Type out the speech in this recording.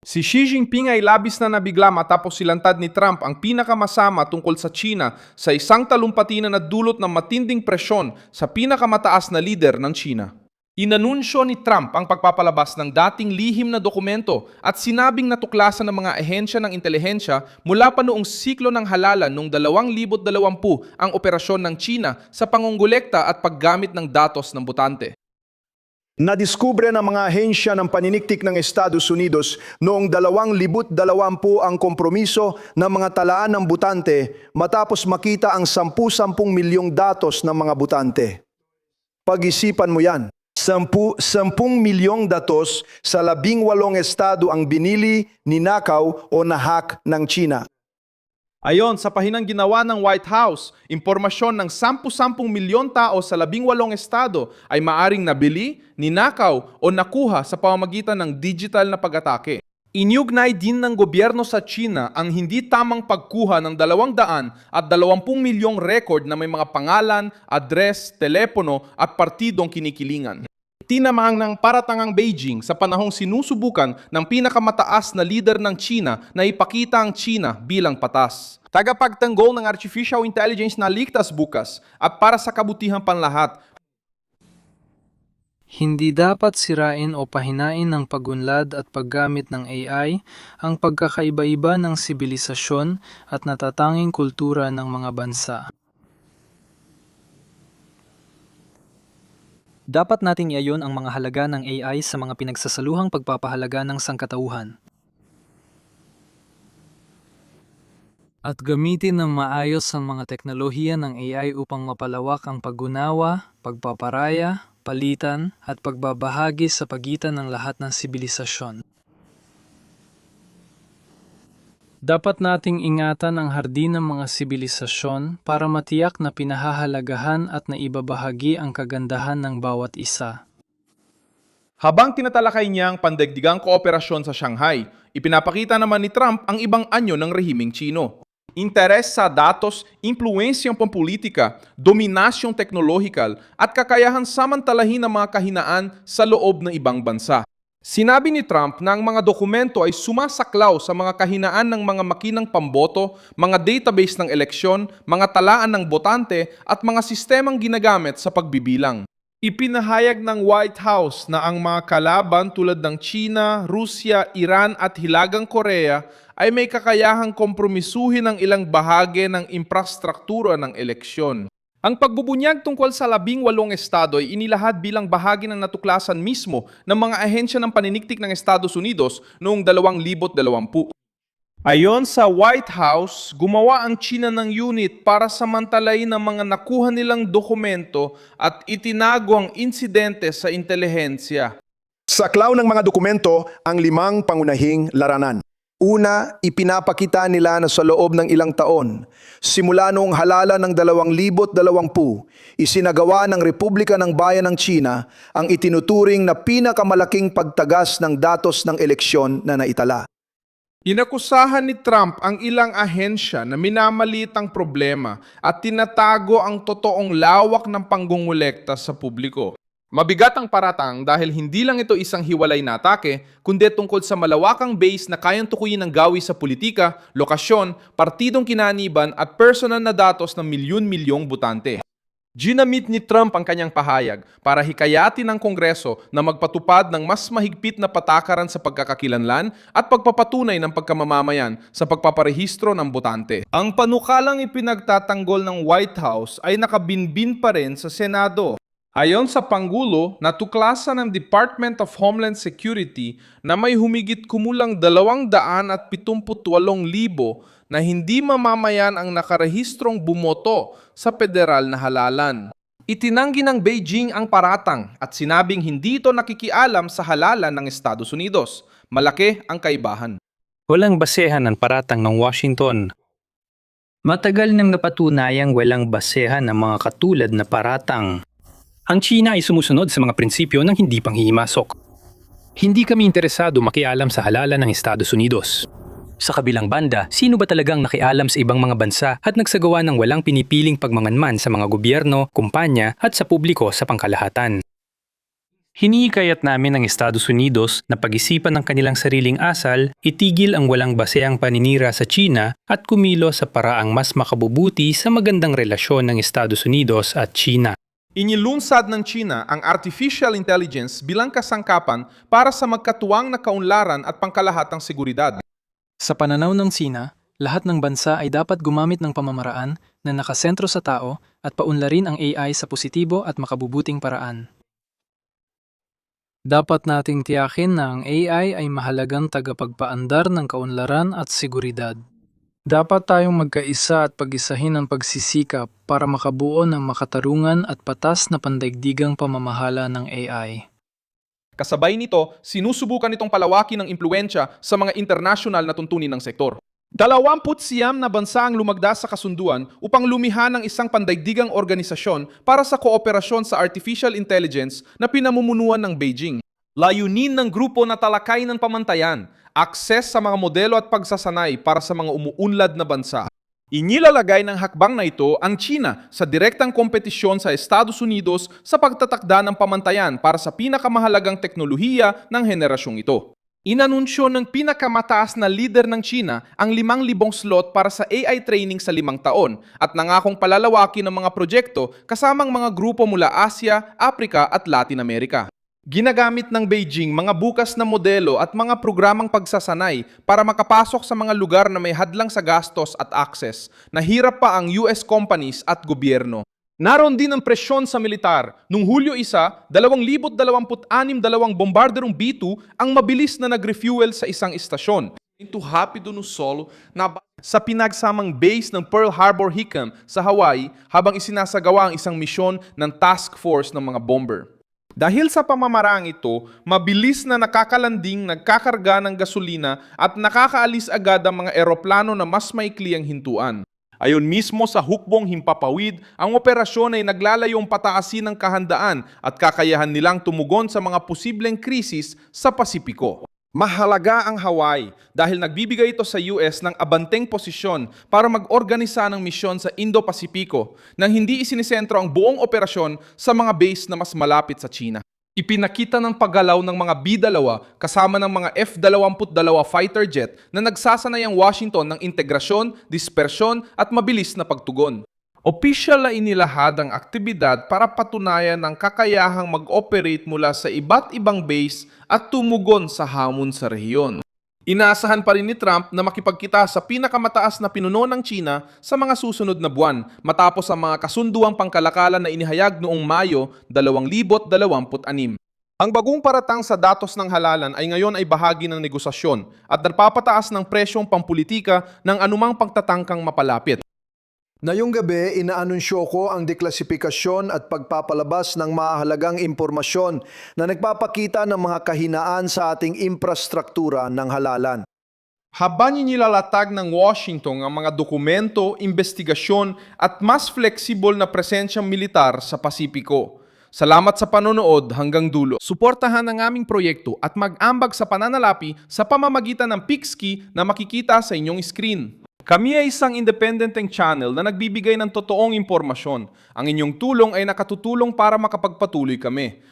Si Xi Jinping ay labis na nabigla matapos silantad ni Trump ang pinakamasama tungkol sa China sa isang talumpati na nagdulot ng matinding presyon sa pinakamataas na lider ng China. Inanunsyo ni Trump ang pagpapalabas ng dating lihim na dokumento at sinabing natuklasan ng mga ahensya ng intelihensya mula pa noong siklo ng halalan noong 2020 ang operasyon ng China sa pangungulekta at paggamit ng datos ng botante. Nadiskubre ng mga ahensya ng paniniktik ng Estados Unidos noong 2020 ang kompromiso ng mga talaan ng butante matapos makita ang 10 milyong datos ng mga butante. Pag-isipan mo yan, 10 milyong datos sa 18 estado ang binili, ninakaw o nahack ng China. Ayon sa pahinang ginawa ng White House, impormasyon ng 10 milyon tao sa 18 estado ay maaring nabili, ninakaw o nakuha sa pamamagitan ng digital na pag-atake. Iniugnay din ng gobyerno sa China ang hindi tamang pagkuha ng 220 milyong record na may mga pangalan, address, telepono at partidong kinikilingan. Tinamang ng paratangang Beijing sa panahong sinusubukan ng pinakamataas na lider ng China na ipakita ang China bilang patas. Tagapagtanggol ng artificial intelligence na ligtas bukas at para sa kabutihan panlahat. Hindi dapat sirain o pahinain ng pagunlad at paggamit ng AI ang pagkakaiba-iba ng sibilisasyon at natatanging kultura ng mga bansa. Dapat nating iayon ang mga halaga ng AI sa mga pinagsasaluhang pagpapahalaga ng sangkatauhan. At gamitin ng maayos ang mga teknolohiya ng AI upang mapalawak ang pag-unawa, pagpaparaya, palitan at pagbabahagi sa pagitan ng lahat ng sibilisasyon. Dapat nating ingatan ang hardin ng mga sibilisasyon para matiyak na pinahahalagahan at naibabahagi ang kagandahan ng bawat isa. Habang tinatalakay niya ang pandaigdigang kooperasyon sa Shanghai, ipinapakita naman ni Trump ang ibang anyo ng rehimeng Chino. Interes sa datos, impluensyang pampolitika, dominasyong teknolohikal at kakayahan samantalahin ng mga kahinaan sa loob ng ibang bansa. Sinabi ni Trump na ang mga dokumento ay sumasaklaw sa mga kahinaan ng mga makinang pamboto, mga database ng eleksyon, mga talaan ng botante at mga sistemang ginagamit sa pagbibilang. Ipinahayag ng White House na ang mga kalaban tulad ng China, Rusya, Iran at Hilagang Korea ay may kakayahang kompromisuhin ang ilang bahagi ng infrastruktura ng eleksyon. Ang pagbubunyag tungkol sa 18 estado ay inilahad bilang bahagi ng natuklasan mismo ng mga ahensya ng paniniktik ng Estados Unidos noong 2020. Ayon sa White House, gumawa ang China ng unit para samantalayin ang mga nakuha nilang dokumento at itinago ang insidente sa intelihensya. Saklaw ng mga dokumento ang 5 pangunahing laranan. Una, ipinapakita nila na sa loob ng ilang taon, simula noong halalan ng 2020, isinagawa ng Republika ng Bayan ng China ang itinuturing na pinakamalaking pagtagas ng datos ng eleksyon na naitala. Inakusahan ni Trump ang ilang ahensya na minamaliit ang problema at tinatago ang totoong lawak ng panggungulekta sa publiko. Mabigat ang paratang dahil hindi lang ito isang hiwalay na atake, kundi tungkol sa malawakang base na kayang tukuyin ng gawi sa politika, lokasyon, partidong kinaniban at personal na datos ng milyon-milyong botante. Ginamit ni Trump ang kanyang pahayag para hikayatin ng Kongreso na magpatupad ng mas mahigpit na patakaran sa pagkakakilanlan at pagpapatunay ng pagkamamamayan sa pagpaparehistro ng botante. Ang panukalang ipinagtatanggol ng White House ay nakabinbin pa rin sa Senado. Ayon sa Pangulo, natuklasan ng Department of Homeland Security na may humigit kumulang 278,000 na hindi mamamayan ang nakarehistrong bumoto sa federal na halalan. Itinanggi ng Beijing ang paratang at sinabing hindi ito nakikialam sa halalan ng Estados Unidos. Malaki ang kaibahan. Walang basehan ang paratang ng Washington. Matagal nang napatunayang walang basehan ang mga katulad na paratang. Ang China ay sumusunod sa mga prinsipyo ng hindi panghihimasok. Hindi kami interesado makialam sa halalan ng Estados Unidos. Sa kabilang banda, sino ba talagang nakialam sa ibang mga bansa at nagsagawa ng walang pinipiling pagmanganman sa mga gobyerno, kumpanya at sa publiko sa pangkalahatan? Hinihikayat namin ang Estados Unidos na pag-isipan ng kanilang sariling asal, itigil ang walang baseang paninira sa China at kumilo sa paraang mas makabubuti sa magandang relasyon ng Estados Unidos at China. Inilunsad ng China ang artificial intelligence bilang kasangkapan para sa magkatuwang na kaunlaran at pangkalahatang seguridad. Sa pananaw ng Sina, lahat ng bansa ay dapat gumamit ng pamamaraan na nakasentro sa tao at paunlarin ang AI sa positibo at makabubuting paraan. Dapat nating tiyakin na ang AI ay mahalagang tagapagpaandar ng kaunlaran at seguridad. Dapat tayong magkaisa at pag-isahin ang pagsisikap para makabuo ng makatarungan at patas na pandaigdigang pamamahala ng AI. Kasabay nito, sinusubukan nitong palawakin ang impluensya sa mga internasyonal na tuntunin ng sektor. 29 na bansa ang lumagda sa kasunduan upang lumihan ng isang pandaigdigang organisasyon para sa kooperasyon sa artificial intelligence na pinamumunuan ng Beijing. Layunin ng grupo na talakay ng pamantayan, akses sa mga modelo at pagsasanay para sa mga umuunlad na bansa. Inilalagay ng hakbang na ito ang China sa direktang kompetisyon sa Estados Unidos sa pagtatakda ng pamantayan para sa pinakamahalagang teknolohiya ng henerasyong ito. Inanunsyo ng pinakamataas na leader ng China ang 5,000 slot para sa AI training sa 5 taon at nangakong palalawakin ng mga proyekto kasamang mga grupo mula Asia, Africa at Latin America. Ginagamit ng Beijing mga bukas na modelo at mga programang pagsasanay para makapasok sa mga lugar na may hadlang sa gastos at access, na hirap pa ang US companies at gobyerno. Naroon din ang presyon sa militar. Noong Hulyo 1, 2026 dalawang bombarderong B-2 ang mabilis na nag-refuel sa isang istasyon. Ito rapido no solo sa pinagsamang base ng Pearl Harbor Hickam sa Hawaii habang isinasagawa ang isang misyon ng task force ng mga bomber. Dahil sa pamamaraang ito, mabilis na nakakalanding, nagkakarga ng gasolina at nakakaalis agad ang mga eroplano na mas maikli ang hintuan. Ayon mismo sa hukbong himpapawid, ang operasyon ay naglalayong pataasin ng kahandaan at kakayahan nilang tumugon sa mga posibleng krisis sa Pasipiko. Mahalaga ang Hawaii dahil nagbibigay ito sa US ng abanteng posisyon para mag-organisa ng misyon sa Indo-Pasipiko nang hindi isinisentro ang buong operasyon sa mga base na mas malapit sa China. Ipinakita ng paggalaw ng mga B-2 kasama ng mga F-22 fighter jet na nagsasanay ang Washington ng integrasyon, dispersyon at mabilis na pagtugon. Opisyal na inilahad ang aktibidad para patunayan ang kakayahang mag-operate mula sa iba't ibang base at tumugon sa hamon sa rehiyon. Inaasahan pa rin ni Trump na makipagkita sa pinakamataas na pinuno ng China sa mga susunod na buwan matapos ang mga kasunduang pangkalakalan na inihayag noong Mayo 2026. Ang bagong paratang sa datos ng halalan ay ngayon ay bahagi ng negosasyon at nagpapataas ng presyong pampulitika ng anumang pagtatangkang mapalapit. Ngayong gabi, inaanunsyo ko ang deklasifikasyon at pagpapalabas ng mahalagang impormasyon na nagpapakita ng mga kahinaan sa ating infrastruktura ng halalan. Habang inilalatag ng Washington ang mga dokumento, investigasyon at mas fleksibol na presensyang militar sa Pasipiko. Salamat sa panonood hanggang dulo. Suportahan ang aming proyekto at mag-ambag sa pananalapi sa pamamagitan ng Pixky na makikita sa inyong screen. Kami ay isang independenteng channel na nagbibigay ng totoong impormasyon. Ang inyong tulong ay nakatutulong para makapagpatuloy kami.